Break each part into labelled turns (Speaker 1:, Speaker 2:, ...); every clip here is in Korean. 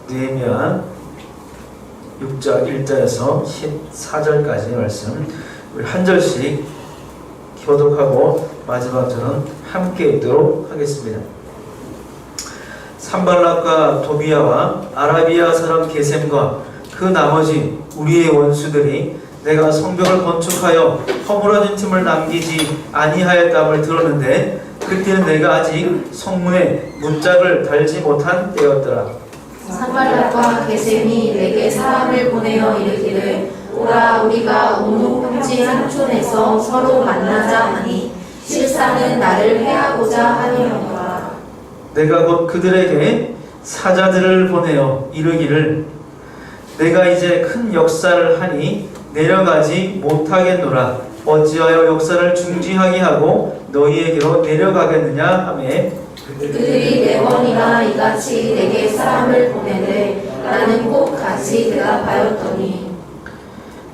Speaker 1: 느헤미야 6장 1절에서 14절까지의 말씀 우리 한 절씩 교독하고 마지막 절은 함께 읽도록 하겠습니다. 산발락과 도비야와 아라비아 사람 게셈과 그 나머지 우리의 원수들이 내가 성벽을 건축하여 허물어진 틈을 남기지 아니하였다함을 들었는데 그때는 내가 아직 성문에 문짝을 달지 못한 때였더라.
Speaker 2: 산발락과 게셈이 내게 사람을 보내어 이르기를 오라 우리가 온 평지 한촌에서 서로 만나자 하니 실상은 나를 해하고자 하니라.
Speaker 1: 내가 곧 그들에게 사자들을 보내어 이르기를 내가 이제 큰 역사를 하니 내려가지 못하겠노라. 어찌하여 역사를 중지하게 하고 너희에게로 내려가겠느냐 하매
Speaker 2: 그들이 네 번이나 이같이 내게 사람을 보내되 나는 꼭 같이 대답하였더니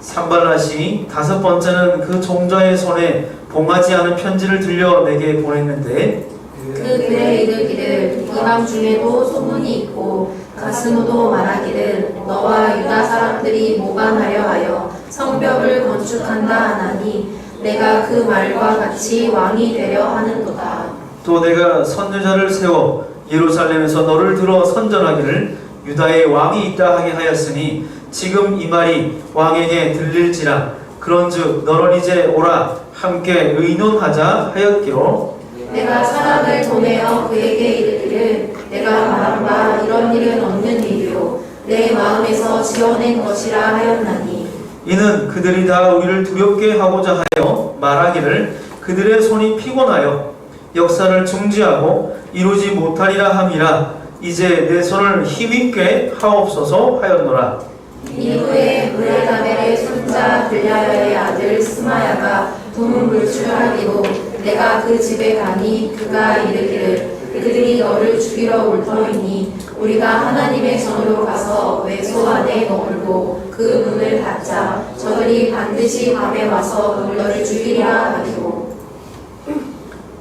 Speaker 1: 산발랏이 다섯 번째는 그 종자의 손에 봉하지 않은 편지를 들려 내게 보냈는데
Speaker 2: 그들의 이르기를 이방 중에도 소문이 있고 가스누도 말하기를 너와 유다 사람들이 모반하려 하여 성벽을 건축한다 하나니 내가 그 말과 같이 왕이 되려 하는도다.
Speaker 1: 또 내가 선지자를 세워 예루살렘에서 너를 들어 선전하기를 유다의 왕이 있다 하게 하였으니 지금 이 말이 왕에게 들릴지라. 그런즉 너는 이제 오라 함께 의논하자 하였기로
Speaker 2: 내가 사람을 보내어 그에게 이르기를 내가 말한 바 이런 일은 없는 일이요 내 마음에서 지어낸 것이라 하였나니
Speaker 1: 이는 그들이 다 우리를 두렵게 하고자 하여 말하기를 그들의 손이 피곤하여 역사를 중지하고 이루지 못하리라 함이라. 이제 내 손을 힘있게 하옵소서 하였노라.
Speaker 2: 이후에 무레다벨의 손자 블랴야의 아들 스마야가 돈 물출하기로 내가 그 집에 가니 그가 이르기를 그들이 너를 죽이러 올 터이니 우리가 하나님의 전으로 가서 외소 안에 머물고 그 문을 닫자. 저들이 반드시 밤에 와서 너를 죽이리라 하기로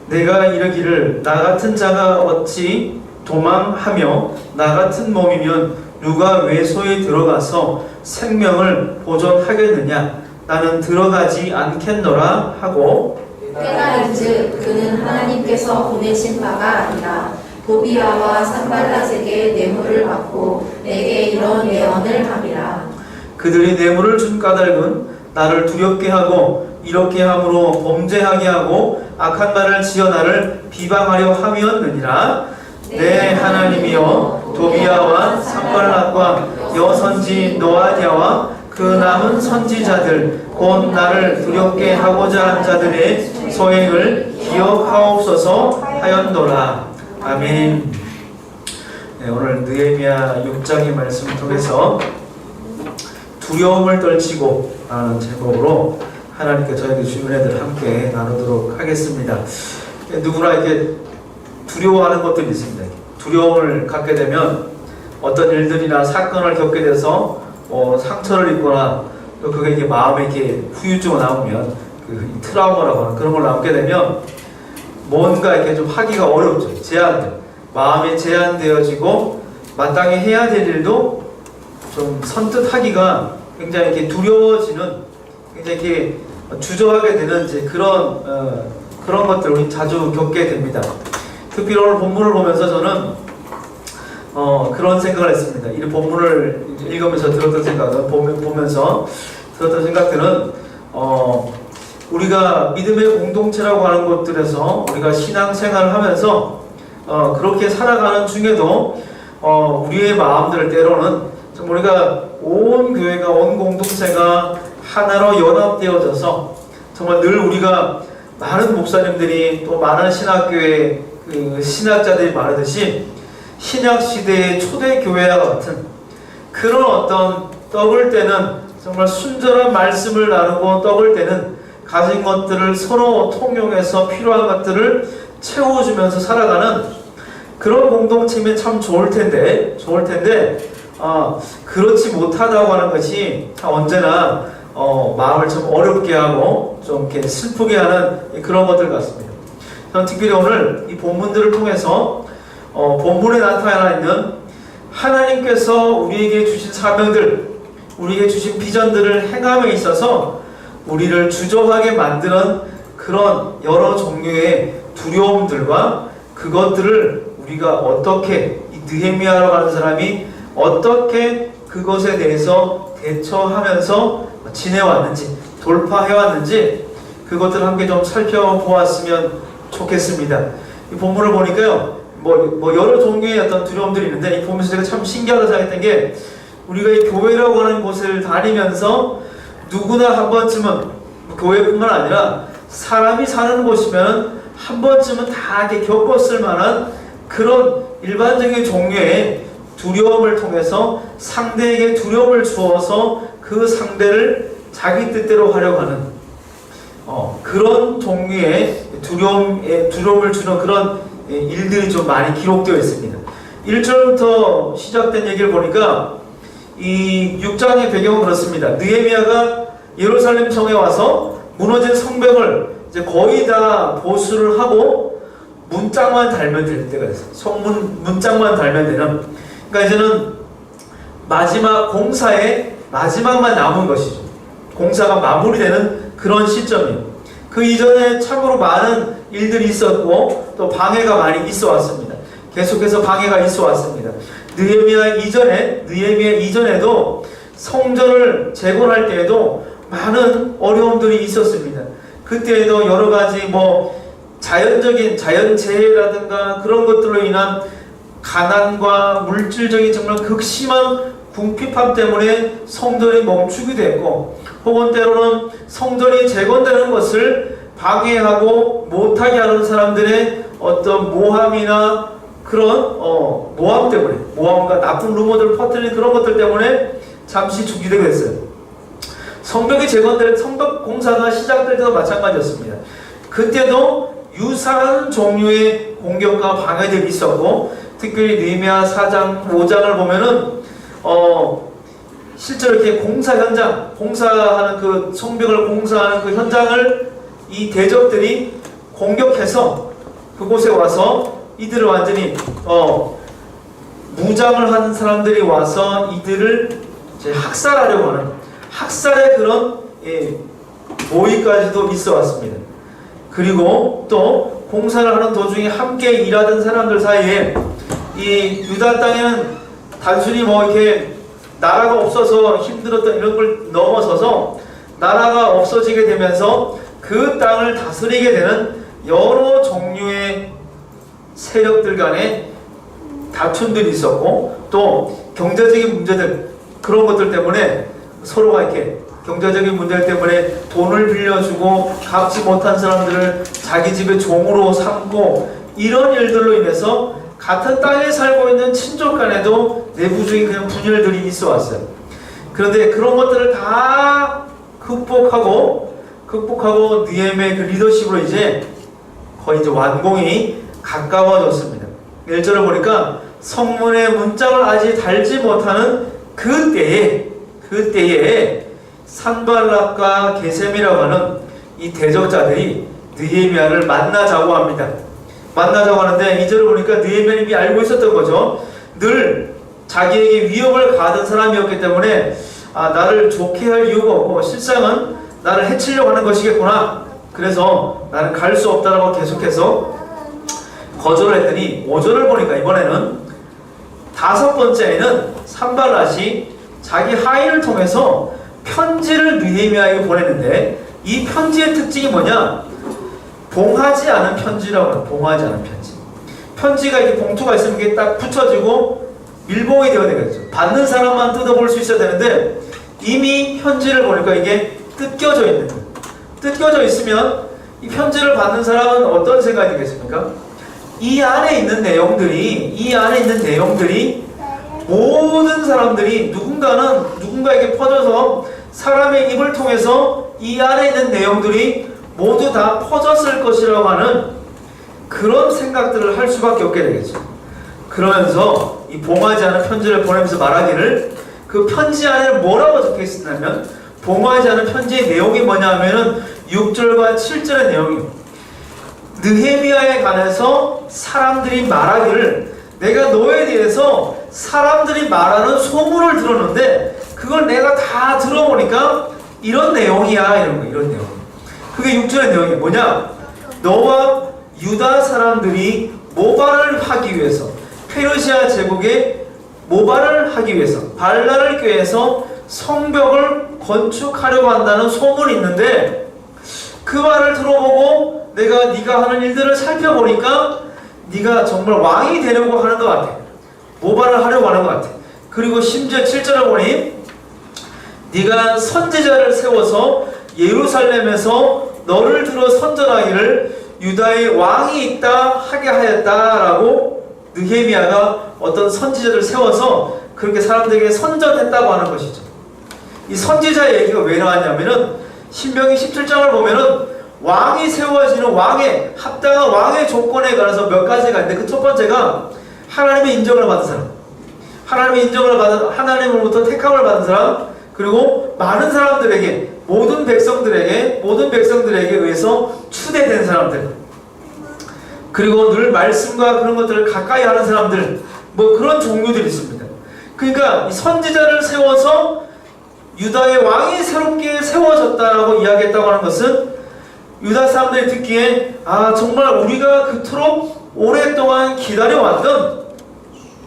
Speaker 1: 내가 이르기를 나 같은 자가 어찌 도망하며 나 같은 몸이면 누가 외소에 들어가서 생명을 보존하겠느냐. 나는 들어가지 않겠노라 하고
Speaker 2: 때가 인즉 그는 하나님께서 보내신 바가 아니라 도비야와 산발랏에게 뇌물을 받고 내게 이런 예언을 함이라.
Speaker 1: 그들이 뇌물을 준 까닭은 나를 두렵게 하고 이렇게 함으로 범죄하게 하고 악한 말을 지어 나를 비방하려 함이었느니라. 내 하나님이여 도비야와 산발랏과 여선지 노아디아와 그 남은 선지자들 곧 나를 두렵게 하고자 한 자들의 소행을 기억하옵소서 하였노라. 아멘. 네, 오늘 느헤미야 6장의 말씀을 통해서 두려움을 떨치고 라는 제목으로 하나님께 저에게 주신 은혜들 함께 나누도록 하겠습니다. 누구나 이렇게 두려워하는 것들이 있습니다. 두려움을 갖게 되면 어떤 일들이나 사건을 겪게 돼서 상처를 입거나 또 그게 이게 마음에 이렇게 후유증이 나오면 그 트라우마라고 하는 그런 걸 남게 되면 뭔가 이렇게 좀 하기가 어렵죠. 마음이 제한되어지고 마땅히 해야 될 일도 좀 선뜻 하기가 굉장히 이렇게 두려워지는, 굉장히 이렇게 주저하게 되는 이제 그런 것들을 우리 자주 겪게 됩니다. 특히 오늘 본문을 보면서 저는 그런 생각을 했습니다. 이 본문을 읽으면서 들었던 생각은 보면서 들었던 생각들은 우리가 믿음의 공동체라고 하는 것들에서 우리가 신앙생활을 하면서 그렇게 살아가는 중에도 우리의 마음들 때로는 좀 우리가 온 교회가 온 공동체가 하나로 연합되어져서 정말 늘 우리가 많은 목사님들이 또 많은 신학교의 그 신학자들이 말하듯이 신약시대의 초대교회와 같은 그런 어떤 떡을 때는 정말 순전한 말씀을 나누고 떡을 때는 가진 것들을 서로 통용해서 필요한 것들을 채워주면서 살아가는 그런 공동체면 참 좋을 텐데 그렇지 못하다고 하는 것이 언제나 마음을 좀 어렵게 하고 좀 이렇게 슬프게 하는 그런 것들 같습니다. 저는 특별히 오늘 이 본문들을 통해서 본문에 나타나 있는 하나님께서 우리에게 주신 사명들, 우리에게 주신 비전들을 행함에 있어서 우리를 주저하게 만드는 그런 여러 종류의 두려움들과 그것들을 우리가 어떻게, 이 느헤미야라고 하는 사람이 어떻게 그것에 대해서 대처하면서 지내왔는지, 돌파해왔는지 그것들을 함께 좀 살펴보았으면 좋겠습니다. 이 본문을 보니까요, 뭐 여러 종류의 어떤 두려움들이 있는데, 이 보면서 제가 참 신기하다고 생각했던 게, 우리가 이 교회라고 하는 곳을 다니면서 누구나 한 번쯤은, 교회뿐만 아니라 사람이 사는 곳이면 한 번쯤은 다 이렇게 겪었을 만한 그런 일반적인 종류의 두려움을 통해서 상대에게 두려움을 주어서 그 상대를 자기 뜻대로 하려고 하는 그런 종류의 두려움을 주는 그런 일들이 좀 많이 기록되어 있습니다. 1절부터 시작된 얘기를 보니까 이 6장의 배경은 그렇습니다. 느헤미야가 예루살렘 성에 와서 무너진 성벽을 이제 거의 다 보수를 하고 문짝만 달면 될 때가 됐어요. 문짝만 달면 되는. 그러니까 이제는 마지막 공사의 마지막만 남은 것이죠. 공사가 마무리되는 그런 시점이에요. 그 이전에 참으로 많은 일들이 있었고 또 방해가 많이 있어 왔습니다. 계속해서 방해가 있어 왔습니다. 느헤미야 이전에도 성전을 재건할 때에도 많은 어려움들이 있었습니다. 그때에도 여러 가지 자연재해라든가 그런 것들로 인한 가난과 물질적인 정말 극심한 궁핍함 때문에 성전이 멈추기도 했고, 혹은 때로는 성전이 재건되는 것을 방해하고 못하게 하는 사람들의 어떤 모함이나 그런 모함 때문에, 모함과 나쁜 루머들을 퍼뜨리는 그런 것들 때문에 잠시 중지되게 됐어요. 성벽 공사가 시작될 때도 마찬가지였습니다. 그때도 유사한 종류의 공격과 방해들이 있었고, 특별히 느헤미야 4장, 5장을 보면은 실제로 이렇게 공사하는 그 성벽을 공사하는 그 현장을 이 대적들이 공격해서 그곳에 와서 이들을 완전히 무장을 하는 사람들이 와서 이들을 이제 학살하려고 하는 학살의 그런 모의까지도 있어 왔습니다. 그리고 또 공사를 하는 도중에 함께 일하던 사람들 사이에 이 유다 땅에는 단순히 이렇게 나라가 없어서 힘들었던 이런 걸 넘어서서 나라가 없어지게 되면서 그 땅을 다스리게 되는 여러 종류의 세력들 간의 다툼들이 있었고, 또 경제적인 문제들, 그런 것들 때문에 서로가 이렇게 경제적인 문제들 때문에 돈을 빌려주고 갚지 못한 사람들을 자기 집의 종으로 삼고, 이런 일들로 인해서 같은 땅에 살고 있는 친족 간에도 내부적인 그냥 분열들이 있어 왔어요. 그런데 그런 것들을 다 극복하고 느헤미야의 그 리더십으로 이제 거의 이제 완공이 가까워졌습니다. 1절을 보니까 성문의 문짝을 아직 달지 못하는 그때에 산발락과 게셈이라고 하는 이 대적자들이 느헤미야를 만나자고 합니다. 만나자고 하는데 2절을 보니까 느헤미야는 이미 알고 있었던 거죠. 늘 자기에게 위협을 가하던 사람이었기 때문에 나를 좋게 할 이유가 없고 실상은 나를 해치려고 하는 것이겠구나. 그래서 나는 갈 수 없다라고 계속해서 거절을 했더니 5절을 보니까 이번에는 5번째에는 산발랏이 자기 하인을 통해서 편지를 느헤미야에게 보냈는데, 이 편지의 특징이 뭐냐? 봉하지 않은 편지라고 해요. 봉하지 않은 편지. 편지가 이렇게 봉투가 있으면 이게 딱 붙여지고 밀봉이 되어야 되겠죠. 받는 사람만 뜯어볼 수 있어야 되는데, 이미 편지를 보니까 이게 뜯겨져 있는 거예요. 뜯겨져 있으면 이 편지를 받는 사람은 어떤 생각이 들겠습니까? 이 안에 있는 내용들이 모든 사람들이 누군가에게 퍼져서 사람의 입을 통해서 이 안에 있는 내용들이 모두 다 퍼졌을 것이라고 하는 그런 생각들을 할 수밖에 없게 되겠죠. 그러면서 이 봉하지 않은 편지를 보내면서 말하기를, 그 편지 안에 뭐라고 적혀 있었냐면, 봉하지 않은 편지의 내용이 뭐냐 하면은 6절과 7절의 내용이에요. 느헤미야에 관해서 사람들이 말하기를, 내가 너에 대해서 사람들이 말하는 소문을 들었는데 그걸 내가 다 들어보니까 이런 내용이야. 이런 내용. 그게 6절의 내용이 뭐냐? 너와 유다 사람들이 모발을 하기 위해서, 페르시아 제국에 모발을 하기 위해서 발랄을 꾀해서 성벽을 건축하려고 한다는 소문이 있는데, 그 말을 들어보고 내가 네가 하는 일들을 살펴보니까 네가 정말 왕이 되려고 하는 것 같아. 모발을 하려고 하는 것 같아. 그리고 심지어 7절을 보니 네가 선지자를 세워서 예루살렘에서 너를 들어 선전하기를 유다의 왕이 있다 하게 하였다라고 느헤미야가 어떤 선지자를 세워서 그렇게 사람들에게 선전했다고 하는 것이죠. 이 선지자 얘기가 왜 나왔냐면은 신명기 17장을 보면은 왕이 세워지는 왕의 합당한 왕의 조건에 관해서 몇 가지가 있는데, 그 첫 번째가 하나님의 인정을 받은 사람, 하나님의 인정을 받은, 하나님으로부터 택함을 받은 사람, 그리고 많은 사람들에게, 모든 백성들에게 의해서 추대된 사람들, 그리고 늘 말씀과 그런 것들을 가까이 하는 사람들, 뭐 그런 종류들이 있습니다. 그러니까 이 선지자를 세워서 유다의 왕이 새롭게 세워졌다라고 이야기했다고 하는 것은 유다 사람들이 듣기에 정말 우리가 그토록 오랫동안 기다려왔던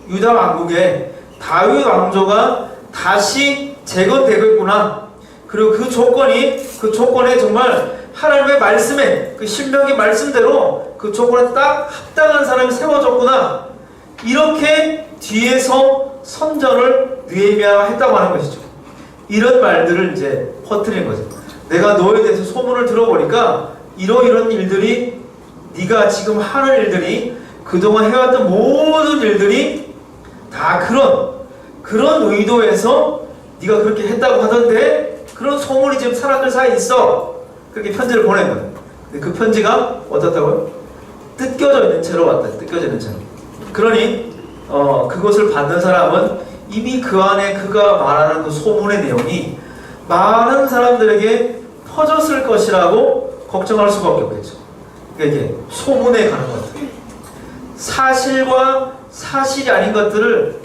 Speaker 1: 유다 왕국에 다윗 왕조가 다시 재건되겠구나. 그리고 그 조건에 정말 하나님의 말씀에, 그 신명기 말씀대로 그 조건에 딱 합당한 사람이 세워졌구나. 이렇게 뒤에서 선전을 느헤미야가 했다고 하는 것이죠. 이런 말들을 이제 퍼뜨리는 거죠. 내가 너에 대해서 소문을 들어보니까 이런 일들이, 네가 지금 하는 일들이, 그동안 해왔던 모든 일들이 다 그런 의도에서 네가 그렇게 했다고 하던데 그런 소문이 지금 사람들 사이에 있어. 그렇게 편지를 보낸 거예요. 근데 그 편지가 어떻다고요? 뜯겨져 있는 채로 왔다. 뜯겨져 있는 채로. 그러니 그것을 받는 사람은 이미 그 안에 그가 말하는 그 소문의 내용이 많은 사람들에게 퍼졌을 것이라고 걱정할 수밖에 없겠죠. 그러니까 이게 소문에 가는 것들, 사실과 사실이 아닌 것들을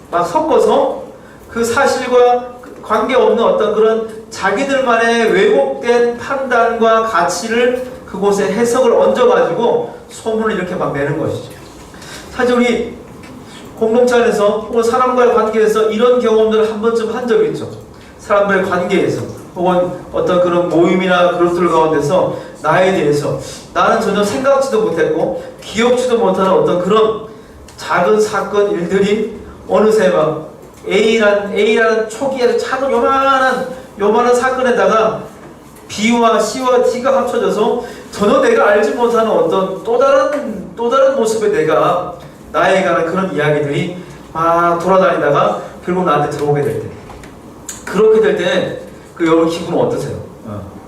Speaker 1: 막 섞어서 그 사실과 관계없는 어떤 그런 자기들만의 왜곡된 판단과 가치를 그곳에 해석을 얹어가지고 소문을 이렇게 막 내는 것이죠. 사실 우리 공동체 안에서 혹은 사람과의 관계에서 이런 경험들을 한 번쯤 한 적이 있죠. 사람과의 관계에서 혹은 어떤 그런 모임이나 그룹들 가운데서 나에 대해서 나는 전혀 생각지도 못했고 기억지도 못하는 어떤 그런 작은 사건, 일들이 어느새 막 A라는 초기에 작은 요만한 사건에다가 B와 C와 D가 합쳐져서 전혀 내가 알지 못하는 어떤 또 다른 모습의 나에 관한 그런 이야기들이 막 돌아다니다가 결국 나한테 들어오게 될 때, 그렇게 될 때 여러분 기분은 어떠세요?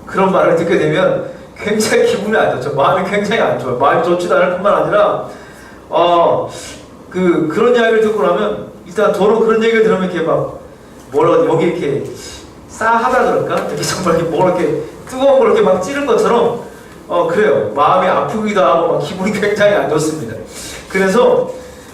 Speaker 1: 그런 말을 듣게 되면 굉장히 기분이 안 좋죠. 마음이 굉장히 안 좋아요. 마음이 좋지도 않을 뿐만 아니라 그런 이야기를 듣고 나면 일단 저는 그런 얘기를 들으면 이렇게 막 여기 이렇게 싸하다 그럴까? 이렇게 정말 이렇게 뜨거운 걸 이렇게 막 찌른 것처럼 그래요. 마음이 아프기도 하고 막 기분이 굉장히 안 좋습니다. 그래서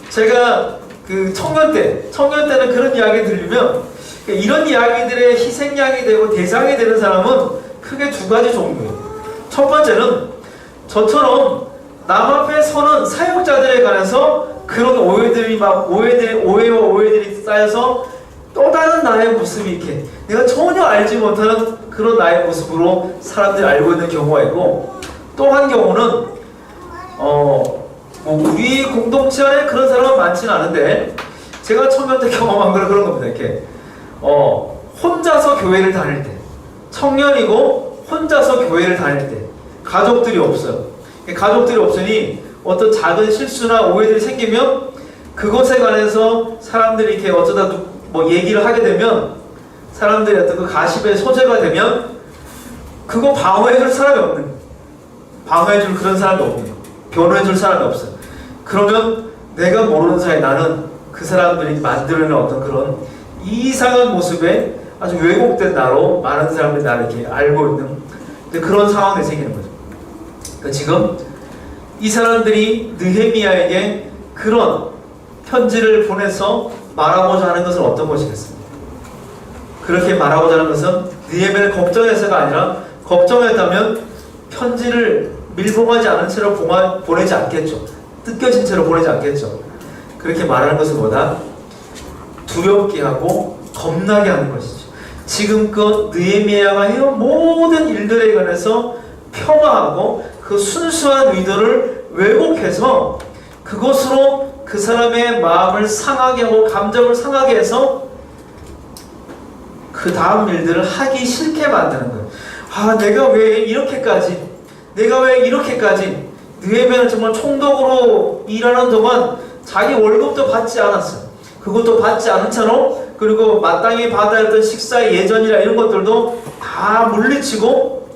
Speaker 1: 제가 그 청년 때는 그런 이야기 들으면 이런 이야기들의 희생양이 되고 대상이 되는 사람은 크게 두 가지 종류예요. 첫 번째는 저처럼 남 앞에 서는 사역자들에 관해서 그런 오해와 오해들이 쌓여서 또 다른 나의 모습이 이렇게 내가 전혀 알지 못하는 그런 나의 모습으로 사람들이 알고 있는 경우가 있고, 또 한 경우는 우리 공동체 안에 그런 사람은 많지는 않은데 제가 청년 때 경험한 건 그런 겁니다. 이렇게 혼자서 교회를 다닐 때, 청년이고 혼자서 교회를 다닐 때 가족들이 없어요. 가족들이 없으니 어떤 작은 실수나 오해들이 생기면 그것에 관해서 사람들이 이렇게 어쩌다 뭐 얘기를 하게 되면 사람들이 어떤 그 가십의 소재가 되면 그거 방어해줄 사람이 없는, 방어해줄 그런 사람이 없네요. 변호해줄 사람이 없어요. 그러면 내가 모르는 사이에 나는 그 사람들이 만들어낸 어떤 그런 이상한 모습에 아주 왜곡된 나로 많은 사람들이 나를 이렇게 알고 있는 그런 상황이 생기는 거죠. 그러니까 지금 이 사람들이 느헤미야에게 그런 편지를 보내서 말하고자 하는 것은 어떤 것이겠습니까? 그렇게 말하고자 하는 것은 느헤미야를 걱정해서가 아니라 걱정했다면 편지를 밀봉하지 않은 채로 보내지 않겠죠. 뜯겨진 채로 보내지 않겠죠. 그렇게 말하는 것은 뭐다? 두렵게 하고 겁나게 하는 것이죠. 지금껏 느헤미야가 해온 모든 일들에 관해서 폄하하고 그 순수한 의도를 왜곡해서 그것으로 그 사람의 마음을 상하게 하고 감정을 상하게 해서 그 다음 일들을 하기 싫게 만드는 거예요. 아, 내가 왜 이렇게까지 느헤미야는 정말 총독으로 일하는 동안 자기 월급도 받지 않았어요. 그것도 받지 않은 채로, 그리고 마땅히 받아야 했던 식사의 예전이나 이런 것들도 다 물리치고,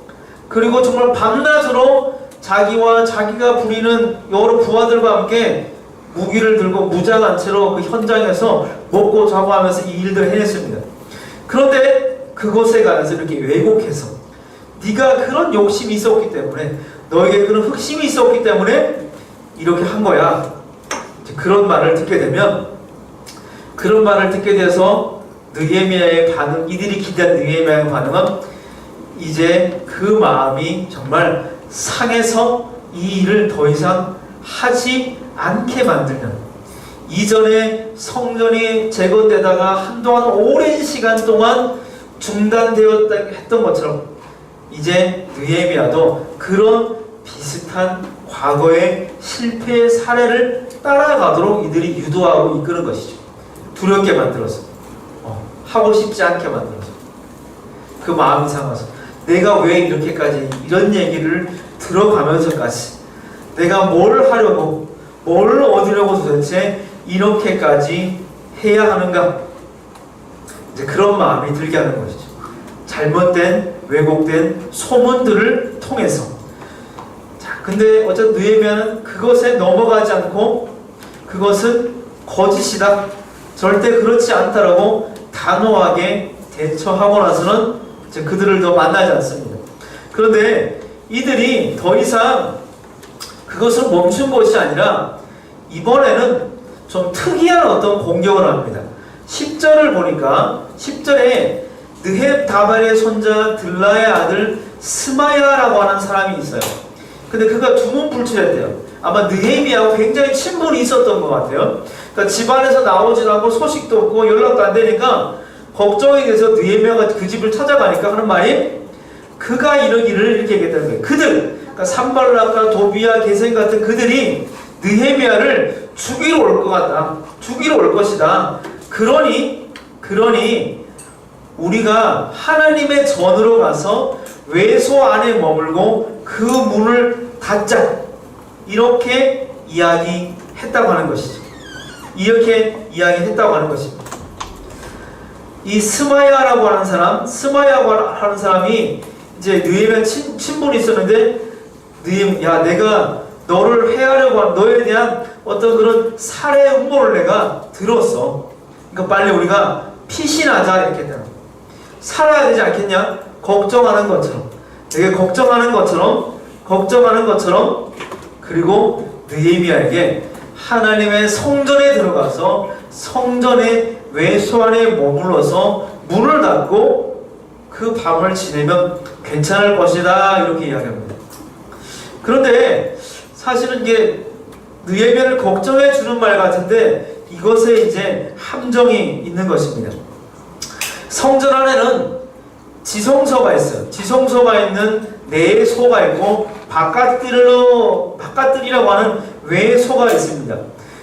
Speaker 1: 그리고 정말 밤낮으로 자기와 자기가 부리는 여러 부하들과 함께 무기를 들고 무장한 채로 그 현장에서 먹고 자고 하면서 이 일들을 해냈습니다. 그런데 그것에 관해서 이렇게 왜곡해서 네가 그런 욕심이 있었기 때문에, 너에게 그런 흑심이 있었기 때문에 이렇게 한 거야. 그런 말을 듣게 되면, 그런 말을 듣게 돼서 느헤미야의 반응, 이들이 기대한 느헤미야의 반응은 이제 그 마음이 정말 상해서 이 일을 더 이상 하지 않게 만들는, 이전에 성전이 재건되다가 한동안 오랜 시간 동안 중단되었다 했던 것처럼 이제 느헤미야도 그런 비슷한 과거의 실패의 사례를 따라가도록 이들이 유도하고 이끄는 것이죠. 두렵게 만들어서, 하고 싶지 않게 만들어서, 그 마음이 상해서 내가 왜 이렇게까지 이런 얘기를 들어가면서까지 내가 뭘 하려고, 뭘 얻으려고 도대체 이렇게까지 해야 하는가? 이제 그런 마음이 들게 하는 것이죠. 잘못된, 왜곡된 소문들을 통해서. 자, 근데 어쨌든 느헤미야는 그것에 넘어가지 않고 그것은 거짓이다, 절대 그렇지 않다라고 단호하게 대처하고 나서는 이제 그들을 더 만나지 않습니다. 그런데 이들이 더 이상 그것을 멈춘 것이 아니라 이번에는 좀 특이한 어떤 공격을 합니다. 10절을 보니까 10절에 느헤다발의 손자 들라의 아들 스마야라고 하는 사람이 있어요. 근데 그가 두문불출했대요. 아마 느헤미야하고 굉장히 친분이 있었던 것 같아요. 그러니까 집안에서 나오지도 않고 소식도 없고 연락도 안 되니까 걱정이 돼서 느헤미야가 그 집을 찾아가니까 하는 말이, 그가 이러기를 이렇게 얘기했다는 거예요. 그들, 그러니까 산발락과 도비야, 게셈 같은 그들이 느헤미야를 죽이러 올 것 같다, 죽이러 올 것이다. 그러니 우리가 하나님의 전으로 가서 외소 안에 머물고 그 문을 닫자, 이렇게 이야기했다고 하는 것이죠. 이렇게 이야기했다고 하는 것입니다. 이 스마야라고 하는 사람, 스마야라고 하는 사람이 이제 느헤미야 친분이 있었는데, 야, 내가 너를 해하려고 하는, 너에 대한 어떤 그런 살해 음모를 내가 들었어. 그러니까 빨리 우리가 피신하자, 이렇게 했다. 살아야 되지 않겠냐? 걱정하는 것처럼, 되게 걱정하는 것처럼, 그리고 느헤미야에게 하나님의 성전에 들어가서 성전의 외소 안에 머물러서 문을 닫고 그 밤을 지내면 괜찮을 것이다, 이렇게 이야기합니다. 그런데 사실은 이게 느헤미야를 걱정해 주는 말 같은데 이것에 이제 함정이 있는 것입니다. 성전 안에는 지성소가 있어요. 지성소가 있는 내소가 있고 바깥들이라고 하는 외소가 있습니다.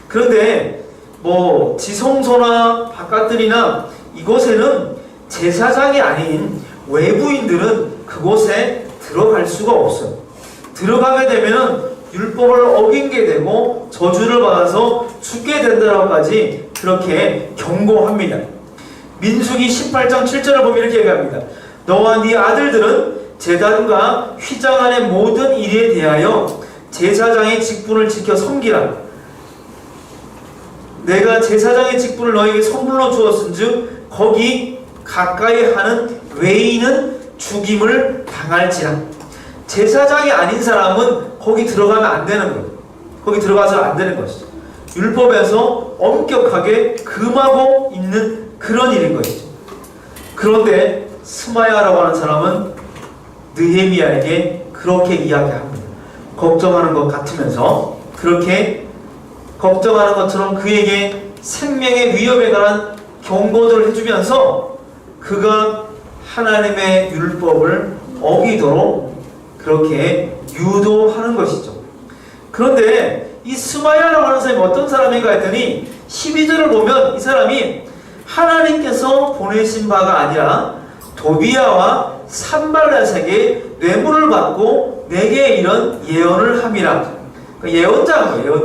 Speaker 1: 그런데 뭐 지성소나 바깥들이나 이곳에는 제사장이 아닌 외부인들은 그곳에 들어갈 수가 없어요. 들어가게 되면은 율법을 어긴게 되고 저주를 받아서 죽게 된다고까지 그렇게 경고합니다. 민수기 18장 7절을 보면 이렇게 얘기합니다. 너와 네 아들들은 제단과 휘장 안의 모든 일에 대하여 제사장의 직분을 지켜 섬기라. 내가 제사장의 직분을 너에게 선물로 주었은즉 거기 가까이 하는 외인은 죽임을 당할지라. 제사장이 아닌 사람은 거기 들어가면 안 되는 거예요. 거기 들어가서 안 되는 것이죠. 율법에서 엄격하게 금하고 있는 그런 일인 것이죠. 그런데 스마야라고 하는 사람은 느헤미야에게 그렇게 이야기합니다. 걱정하는 것 같으면서 그렇게 걱정하는 것처럼 그에게 생명의 위협에 관한 경고를 해주면서 그가 하나님의 율법을 어기도록 그렇게 유도하는 것이죠. 그런데 이 스마야라고 하는 사람이 어떤 사람인가 했더니 12절을 보면 이 사람이 하나님께서 보내신 바가 아니라 도비야와 산발렛에게 뇌물을 받고 내게 이런 예언을 함이라. 그러니까 예언자인 거예요.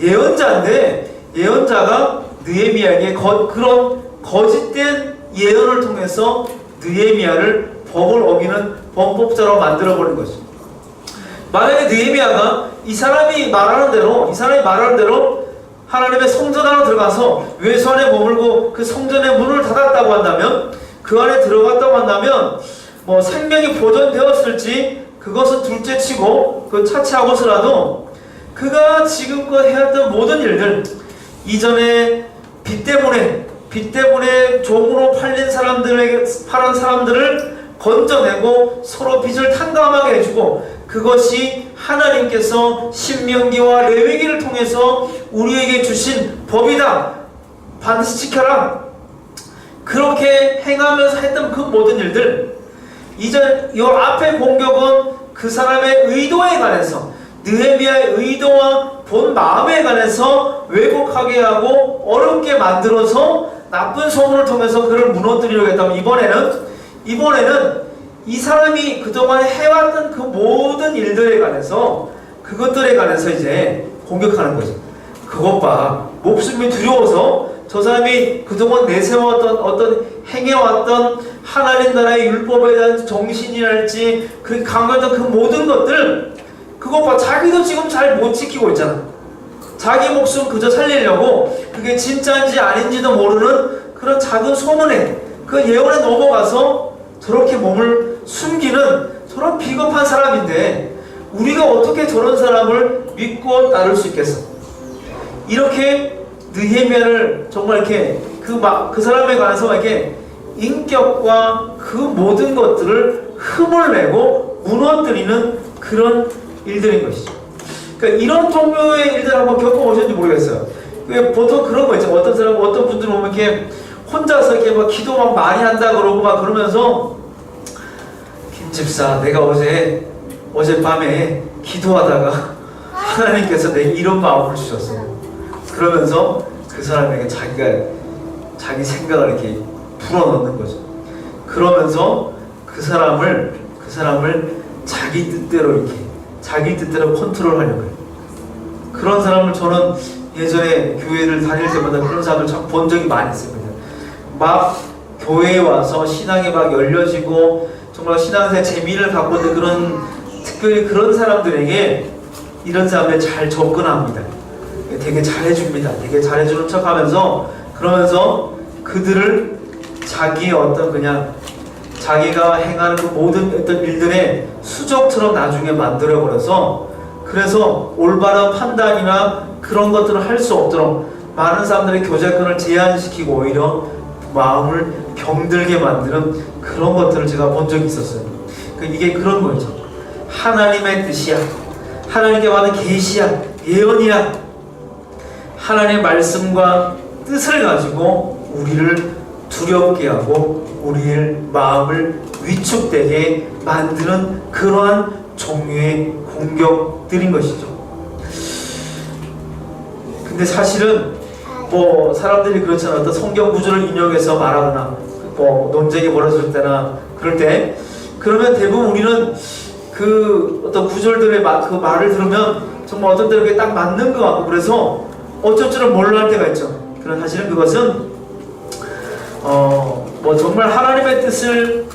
Speaker 1: 예언자인데 예언자가 느헤미야에게 그런 거짓된 예언을 통해서 느헤미야를 법을 어기는 범법자로 만들어버린 것이죠. 만약에 느헤미야가 이 사람이 말하는 대로 하나님의 성전 안으로 들어가서 외수 안에 머물고 그 성전의 문을 닫았다고 한다면, 그 안에 들어갔다고 한다면 뭐 생명이 보존되었을지 그것은 둘째치고 그 차치하고서라도 그가 지금껏 해왔던 모든 일들, 이전에 빚 때문에 종으로 팔린 사람들을 건져내고 서로 빚을 탕감하게 해주고, 그것이 하나님께서 신명기와 레위기를 통해서 우리에게 주신 법이다, 반드시 지켜라, 그렇게 행하면서 했던 그 모든 일들, 이제 이 앞에 공격은 그 사람의 의도에 관해서, 느헤미야의 의도와 본 마음에 관해서 왜곡하게 하고 어렵게 만들어서 나쁜 소문을 통해서 그를 무너뜨리려고 했다면, 이번에는 이 사람이 그동안 해왔던 그 모든 일들에 관해서, 그것들에 관해서 이제 공격하는 거죠. 그것 봐, 목숨이 두려워서 저 사람이 그동안 내세웠던 행해왔던 하나님 나라의 율법에 대한 정신이랄지 그 강조했던 그 모든 것들, 그것 봐, 자기도 지금 잘 못 지키고 있잖아. 자기 목숨 그저 살리려고 그게 진짜인지 아닌지도 모르는 그런 작은 소문에, 그 예언에 넘어가서 저렇게 몸을 숨기는 저런 비겁한 사람인데, 우리가 어떻게 저런 사람을 믿고 따를 수 있겠어? 이렇게 느헤미야를 정말 이렇게 그 사람에 관해서 이렇게 인격과 그 모든 것들을 흠을 내고 무너뜨리는 그런 일들인 것이죠. 그러니까 이런 종류의 일들 한번 겪어보셨는지 모르겠어요. 보통 그런 거 있죠. 어떤 분들 보면 이렇게 혼자서 이렇게 막 기도 막 많이 한다 그러고 막 그러면서, 김집사, 내가 어젯밤에 기도하다가 하나님께서 내게 이런 마음을 주셨어. 그러면서 그 사람에게 자기 생각을 이렇게 불어넣는 거죠. 그러면서 그 사람을 자기 뜻대로 컨트롤하려고 해요. 그런 사람을 저는 예전에 교회를 다닐 때마다 그런 사람을 참 본 적이 많이 있습니다. 막 교회에 와서 신앙이 막 열려지고 정말 신앙생활 재미를 갖고 있는 특별히 그런 사람들에게 이런 사람들 잘 접근합니다. 되게 잘해줍니다. 되게 잘해주는 척 하면서, 그러면서 그들을 자기의 자기가 행하는 그 모든 어떤 일들의 수적처럼 나중에 만들어버려서, 그래서 올바른 판단이나 그런 것들을 할 수 없도록 많은 사람들의 교제권을 제한시키고 오히려 마음을 병들게 만드는 그런 것들을 제가 본 적이 있었어요. 이게 그런 거죠. 하나님의 뜻이야, 하나님께 받은 계시야, 예언이야, 하나님의 말씀과 뜻을 가지고 우리를 두렵게 하고 우리의 마음을 위축되게 만드는 그러한 종류의 공격들인 것이죠. 근데 사실은 뭐 사람들이 그렇잖아. 어떤 성경 구절을 인용해서 말하거나 뭐 논쟁이 벌어질 때나 그럴 때, 그러면 대부분 우리는 그 어떤 구절들의 그 말을 들으면 정말 어떤 때는 딱 맞는 것 같고, 그래서 어쩔 줄은 몰라 할 때가 있죠. 그런 사실은 그것은 뭐 정말 하나님의 뜻을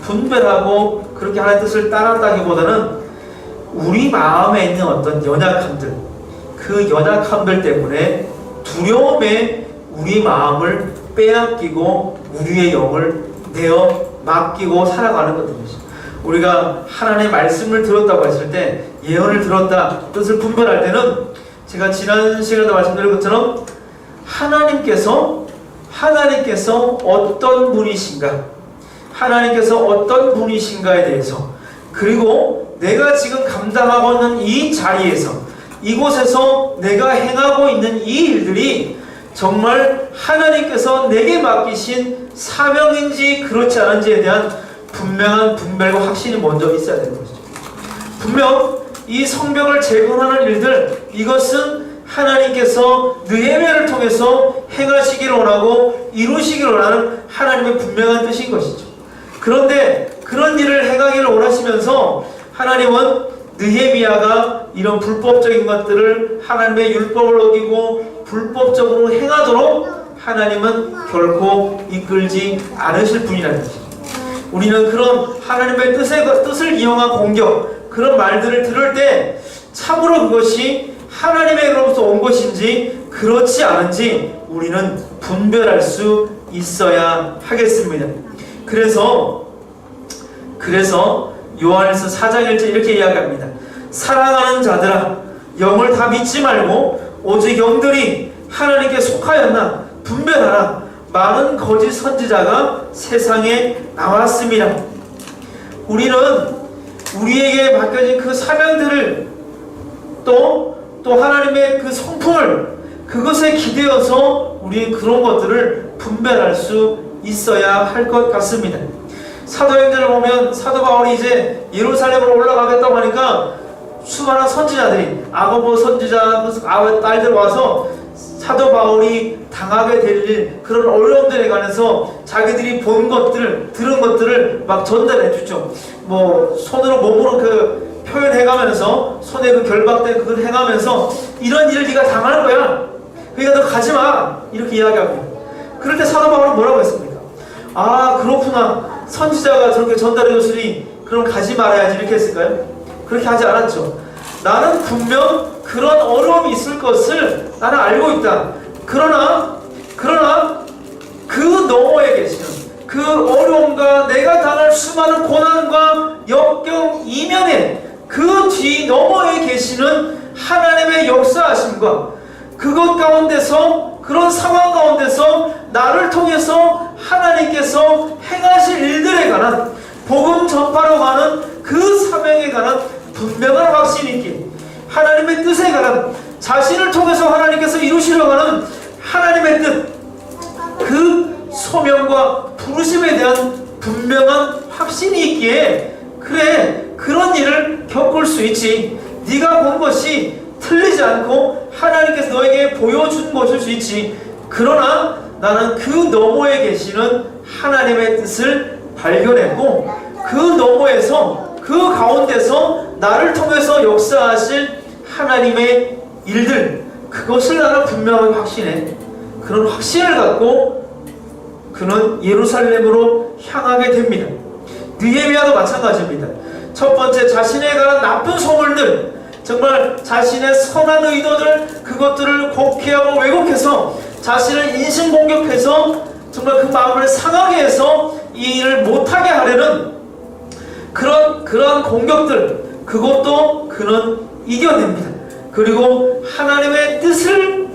Speaker 1: 분별하고 그렇게 하나님의 뜻을 따랐다기보다는 우리 마음에 있는 어떤 연약함들, 그 연약함들 때문에 두려움에 우리 마음을 빼앗기고 우리의 영을 내어 맡기고 살아가는 것입니다. 우리가 하나님의 말씀을 들었다고 했을 때, 예언을 들었다, 뜻을 분별할 때는 제가 지난 시간에도 말씀드린 것처럼 하나님께서 어떤 분이신가, 하나님께서 어떤 분이신가에 대해서, 그리고 내가 지금 감당하고 있는 이 자리에서, 이곳에서 내가 행하고 있는 이 일들이 정말 하나님께서 내게 맡기신 사명인지 그렇지 않은지에 대한 분명한 분별과 확신이 먼저 있어야 되는 것이죠. 분명 이 성벽을 재건하는 일들, 이것은 하나님께서 느헤미야를 통해서 행하시기를 원하고 이루시기를 원하는 하나님의 분명한 뜻인 것이죠. 그런데 그런 일을 행하기를 원하시면서 하나님은 느헤미야가 이런 불법적인 것들을, 하나님의 율법을 어기고 불법적으로 행하도록 하나님은 결코 이끌지 않으실 분이라는 것이죠. 우리는 그런 하나님의 뜻을 이용한 공격, 그런 말들을 들을 때 참으로 그것이 하나님에게로부터 온 것인지 그렇지 않은지 우리는 분별할 수 있어야 하겠습니다. 그래서 요한일서 4장 1절 이렇게 이야기합니다. 사랑하는 자들아, 영을 다 믿지 말고 오직 영들이 하나님께 속하였나 분별하라. 많은 거짓 선지자가 세상에 나왔습니다. 우리는 우리에게 맡겨진 그 사명들을 또 하나님의 그 성품을, 그것에 기대어서 우리 그런 것들을 분별할 수 있어야 할 것 같습니다. 사도행전을 보면 사도 바울이 이제 예루살렘으로 올라가겠다고 하니까 수많은 선지자들이, 아고보 선지자 딸들 와서 사도 바울이 당하게 될 일, 그런 어려움들에 관해서 자기들이 본 것들, 들은 것들을 막 전달해 주죠. 뭐 손으로 몸으로 그 표현해가면서, 손에 그 결박된 그걸 행하면서 이런 일을 네가 당할 거야, 그러니까 너 가지마, 이렇게 이야기합니다. 그럴 때 사도 바울은 뭐라고 했습니까? 아, 그렇구나, 선지자가 저렇게 전달해 줬으니 그럼 가지 말아야지, 이렇게 했을까요? 그렇게 하지 않았죠. 나는 분명 그런 어려움이 있을 것을 나는 알고 있다. 그러나 그 너머에 계시는 그 어려움과 내가 당할 수많은 고난과 역경 이면에 그 뒤 너머에 계시는 하나님의 역사하심과 그것 가운데서, 그런 상황 가운데서 나를 통해서 하나님께서 행하실 일들에 관한, 복음 전파로 가는 그 사명에 관한 분명한 확신이 있기에, 하나님의 뜻에 관한, 자신을 통해서 하나님께서 이루시려고 하는 하나님의 뜻, 그 소명과 부르심에 대한 분명한 확신이 있기에, 그래, 그런 일을 겪을 수 있지, 네가 본 것이 틀리지 않고 하나님께서 너에게 보여준 것일 수 있지. 그러나 나는 그 너머에 계시는 하나님의 뜻을 발견했고, 그 너머에서, 그 가운데서 나를 통해서 역사하실 하나님의 일들, 그것을 나는 분명하게 확신해. 그런 확신을 갖고 그는 예루살렘으로 향하게 됩니다. 느헤미야도 마찬가지입니다. 첫 번째, 자신에 관한 나쁜 소문들, 정말 자신의 선한 의도들, 그것들을 곡해하고 왜곡해서 자신을 인신공격해서 정말 그 마음을 상하게 해서 이 일을 못하게 하려는 그런 공격들, 그것도 그는 이겨냅니다. 그리고 하나님의 뜻을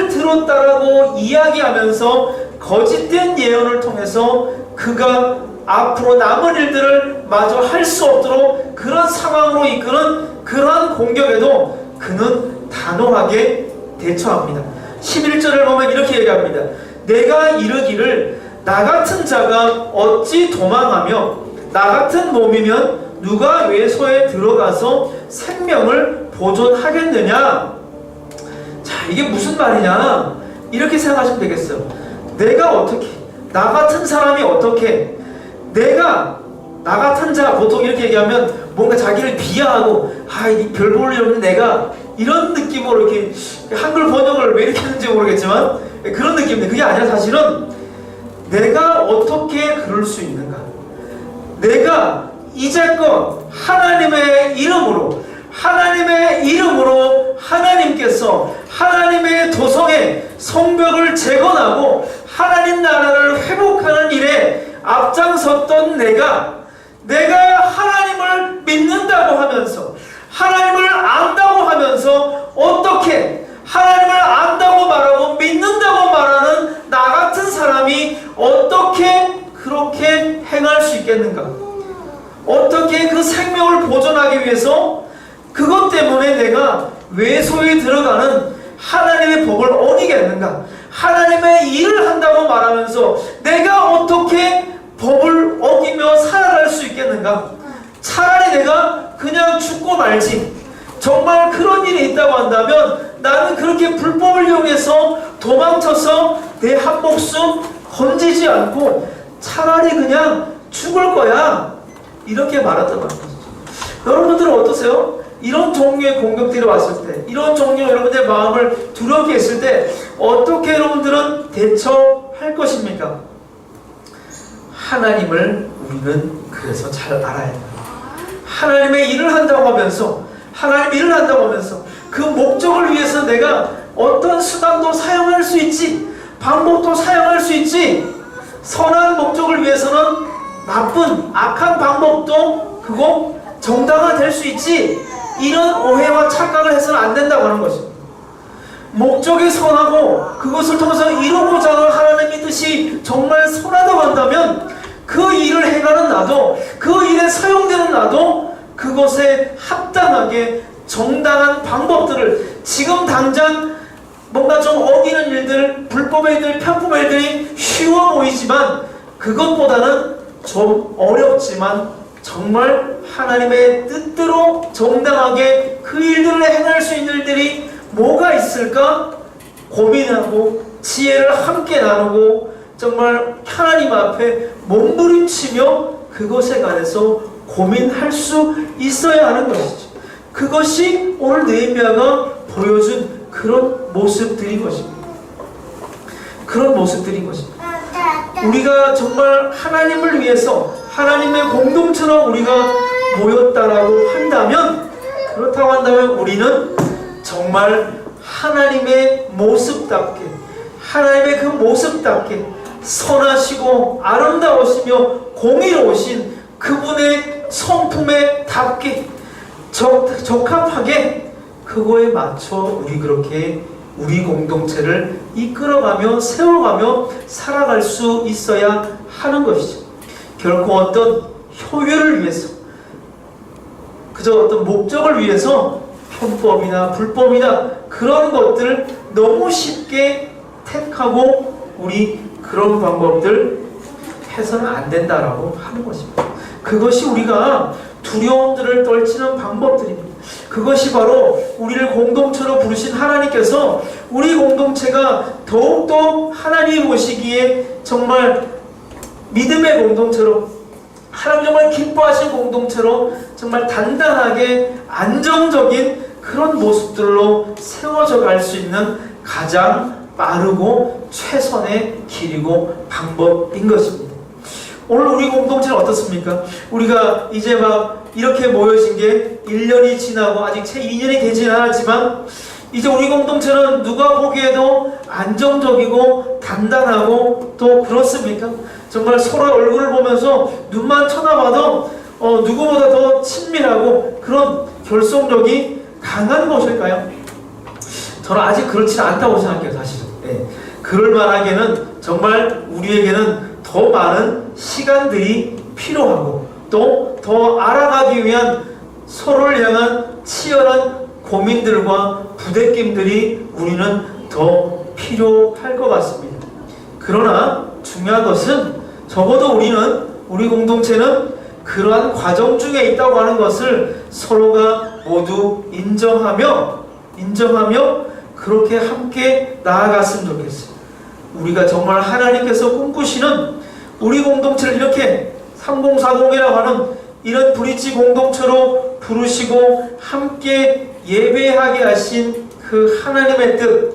Speaker 1: 들었다라고 이야기하면서 거짓된 예언을 통해서 그가 앞으로 남은 일들을 마저 할 수 없도록 그런 상황으로 이끄는 그러한 공격에도 그는 단호하게 대처합니다. 11절을 보면 이렇게 얘기합니다. 내가 이르기를 나 같은 자가 어찌 도망하며 나 같은 몸이면 누가 외소에 들어가서 생명을 보존하겠느냐. 자, 이게 무슨 말이냐, 이렇게 생각하시면 되겠어요. 내가 어떻게, 나 같은 사람이 어떻게, 내가, 나 같은 자, 보통 이렇게 얘기하면 뭔가 자기를 비하하고, 아, 별 볼 일 없는 내가, 이런 느낌으로 이렇게 한글 번역을 왜 이렇게 했는지 모르겠지만 그런 느낌인데, 그게 아니라 사실은 내가 어떻게 그럴 수 있는가, 내가 이제껏 하나님의 이름으로 하나님께서 하나님의 도성에 성벽을 재건하고 하나님 나라를 회복하는 일에 앞장섰던 내가 하나님을 믿는다고 하면서, 하나님을 안다고 하면서 어떻게 하나님을 안다고 말하고 믿는다고 말하는 나 같은 사람이 어떻게 그렇게 행할 수 있겠는가? 어떻게 그 생명을 보존하기 위해서 그것 때문에 내가 외소에 들어가는 하나님의 법을 어기겠는가? 하나님의 일을 한다고 말하면서 내가 어떻게 법을 어기며 살아갈 수 있겠는가? 차라리 내가 그냥 죽고 말지. 정말 그런 일이 있다고 한다면 나는 그렇게 불법을 이용해서 도망쳐서 내 한 목숨 건지지 않고 차라리 그냥 죽을 거야. 이렇게 말하더란 거죠. 여러분들은 어떠세요? 이런 종류의 공격들이 왔을 때, 이런 종류의 여러분들의 마음을 두렵게 했을 때 어떻게 여러분들은 대처할 것입니까? 하나님을 우리는 그래서 잘 알아야 돼요. 하나님의 일을 한다고 하면서 하나님의 일을 한다고 하면서 그 목적을 위해서 내가 어떤 수단도 사용할 수 있지, 방법도 사용할 수 있지. 선한 목적을 위해서는 나쁜 악한 방법도 그거 정당화될 수 있지. 이런 오해와 착각을 해서는 안 된다고 하는 것입니다. 목적이 선하고 그것을 통해서 이루고자 하는 하나님의 뜻이 정말 선하다고 한다면 그 일을 해가는 나도, 그 일에 사용되는 나도 그것에 합당하게 정당한 방법들을 지금 당장 뭔가 좀 어기는 일들, 불법의 일들, 편법의 일들이 쉬워 보이지만 그것보다는 좀 어렵지만 정말 하나님의 뜻대로 정당하게 그 일들을 행할 수 있는 일들이 뭐가 있을까 고민하고 지혜를 함께 나누고 정말 하나님 앞에 몸부림치며 그것에 관해서 고민할 수 있어야 하는 것이죠. 그것이 오늘 느헤미야가 보여준 그런 모습들인 것입니다. 그런 모습들인 것입니다. 우리가 정말 하나님을 위해서 하나님의 공동체로 우리가 모였다라고 한다면, 그렇다고 한다면 우리는 정말 하나님의 모습답게, 하나님의 그 모습답게 선하시고 아름다우시며 공의로우신 그분의 성품에 답게 적합하게 그거에 맞춰 우리 그렇게 우리 공동체를 이끌어가며 세워가며 살아갈 수 있어야 하는 것이죠. 결코 어떤 효율을 위해서, 그저 어떤 목적을 위해서 편법이나 불법이나 그런 것들을 너무 쉽게 택하고 우리 그런 방법들 해서는 안 된다라고 하는 것입니다. 그것이 우리가 두려움들을 떨치는 방법들입니다. 그것이 바로 우리를 공동체로 부르신 하나님께서 우리 공동체가 더욱더 하나님 보시기에 정말 믿음의 공동체로, 하나님 정말 기뻐하신 공동체로 정말 단단하게 안정적인 그런 모습들로 세워져 갈 수 있는 가장 빠르고 최선의 길이고 방법인 것입니다. 오늘 우리 공동체는 어떻습니까? 우리가 이제 막 이렇게 모여진 게 1년이 지나고 아직 채 2년이 되진 않았지만 이제 우리 공동체는 누가 보기에도 안정적이고 단단하고 또 그렇습니까? 정말 서로 얼굴을 보면서 눈만 쳐다봐도 누구보다 더 친밀하고 그런 결속력이 강한 것일까요? 저는 아직 그렇지는 않다고 생각해요, 사실은. 네. 그럴 만하게는 정말 우리에게는 더 많은 시간들이 필요하고 또 더 알아가기 위한 서로를 향한 치열한 고민들과 부대낌들이 우리는 더 필요할 것 같습니다. 그러나 중요한 것은 적어도 우리 공동체는 그러한 과정 중에 있다고 하는 것을 서로가 모두 인정하며 그렇게 함께 나아갔으면 좋겠어요. 우리가 정말 하나님께서 꿈꾸시는 우리 공동체를 이렇게 3040이라고 하는 이런 브릿지 공동체로 부르시고 함께 예배하게 하신 그 하나님의 뜻,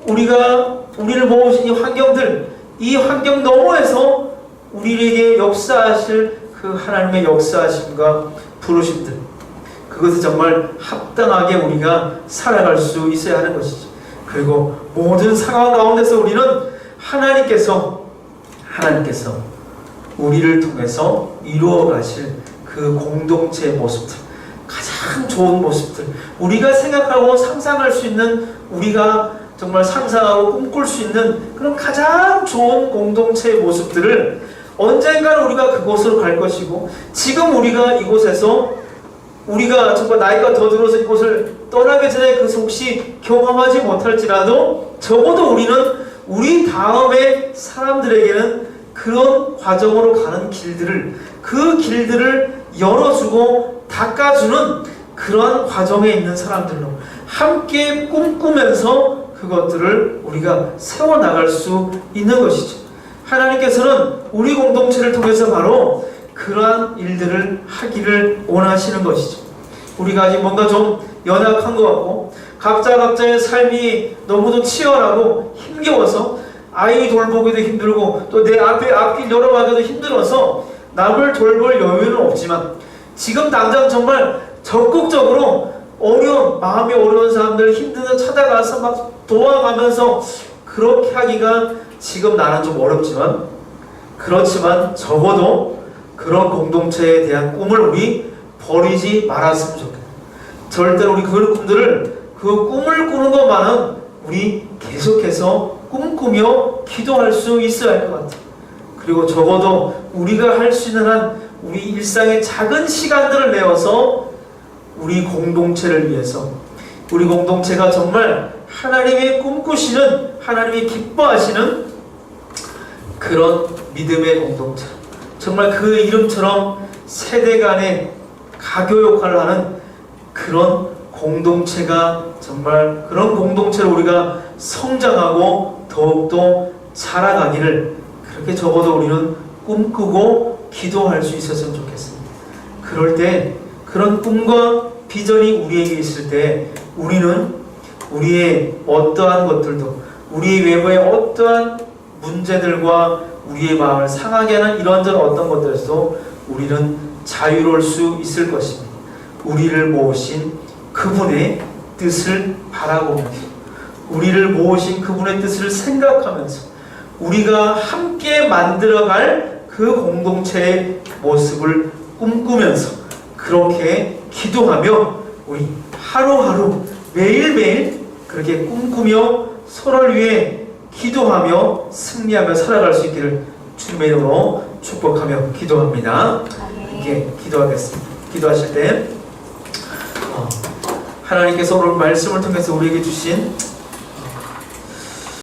Speaker 1: 우리를 모으신 이 환경들, 이 환경 너머에서 우리에게 역사하실 그 하나님의 역사하심과 부르심들, 그것을 정말 합당하게 우리가 살아갈 수 있어야 하는 것이죠. 그리고 모든 상황 가운데서 우리는 하나님께서 우리를 통해서 이루어 가실 그 공동체의 모습들, 가장 참 좋은 모습들, 우리가 생각하고 상상할 수 있는, 우리가 정말 상상하고 꿈꿀 수 있는 그런 가장 좋은 공동체의 모습들을 언젠가는 우리가 그곳으로 갈 것이고, 지금 우리가 이곳에서 우리가 정말 나이가 더 들어서 이곳을 떠나기 전에 그 혹시 경험하지 못할지라도 적어도 우리는 우리 다음의 사람들에게는 그런 과정으로 가는 길들을, 그 길들을 열어주고 닦아주는 그런 과정에 있는 사람들로 함께 꿈꾸면서 그것들을 우리가 세워나갈 수 있는 것이죠. 하나님께서는 우리 공동체를 통해서 바로 그러한 일들을 하기를 원하시는 것이죠. 우리가 아직 뭔가 좀 연약한 것 같고 각자의 삶이 너무도 치열하고 힘겨워서 아이 돌보기도 힘들고 또 내 앞길 열어가기도 힘들어서 남을 돌볼 여유는 없지만, 지금 당장 정말 적극적으로 마음이 어려운 사람들 힘든 데 찾아가서 막 도와가면서 그렇게 하기가 지금 나는 좀 어렵지만, 그렇지만 적어도 그런 공동체에 대한 꿈을 우리 버리지 말았으면 좋겠다. 절대로 우리 그 꿈을 꾸는 것만은 우리 계속해서 꿈꾸며 기도할 수 있어야 할 것 같아요. 그리고 적어도 우리가 할 수 있는 한 우리 일상의 작은 시간들을 내어서 우리 공동체를 위해서, 우리 공동체가 정말 하나님이 꿈꾸시는, 하나님이 기뻐하시는 그런 믿음의 공동체, 정말 그 이름처럼 세대 간의 가교 역할을 하는 그런 공동체가, 정말 그런 공동체로 우리가 성장하고 더욱더 자라가기를, 그렇게 적어도 우리는 꿈꾸고 기도할 수 있었으면 좋겠습니다. 그럴 때 그런 꿈과 비전이 우리에게 있을 때 우리는 우리의 어떠한 것들도, 우리 외부의 어떠한 문제들과 우리의 마음을 상하게 하는 이런저런 어떤 것들에서도 우리는 자유로울 수 있을 것입니다. 우리를 모으신 그분의 뜻을 바라보면서, 우리를 모으신 그분의 뜻을 생각하면서 우리가 함께 만들어갈 그 공동체의 모습을 꿈꾸면서 그렇게 기도하며 우리 하루하루 매일매일 그렇게 꿈꾸며 서로를 위해 기도하며 승리하며 살아갈 수 있기를 주님의 이름으로 축복하며 기도합니다. 이렇게 기도하겠습니다. 기도하실 때 하나님께서 오늘 말씀을 통해서 우리에게 주신